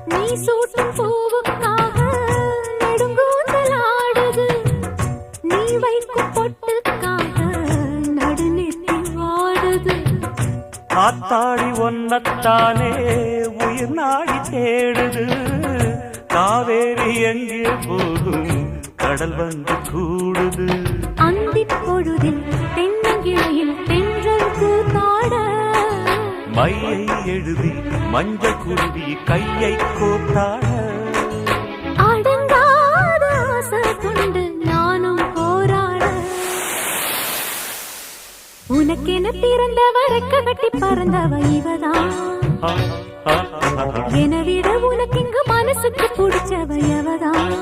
நீ சூட்டும் பூவுக்காக நெடுங்கூந்தலாடுது. நீ வைக்கும் பொட்டுக்காக நடுநெத்தி வாடுது. காத்தாடி ஒன்னத்தானே உயிர் நாடி தேடுது. காவேரி எங்கே போகும் கடல் வந்து கூடுது. அந்திப் பொழுதில் தென்னங்கிளையில் தென்றல் கூத்தாட மையை எழுதி மஞ்சள் குருவி கையை கோத்தாட அடங்காத ஆசை கொண்டு நானும் போராட. உனக்கென பிறந்தவ ரெக்க கட்டி பறந்தவ இவதான். என விட உனக்கு இங்கு மனசுக்கு பிடிச்சவ எவதான்.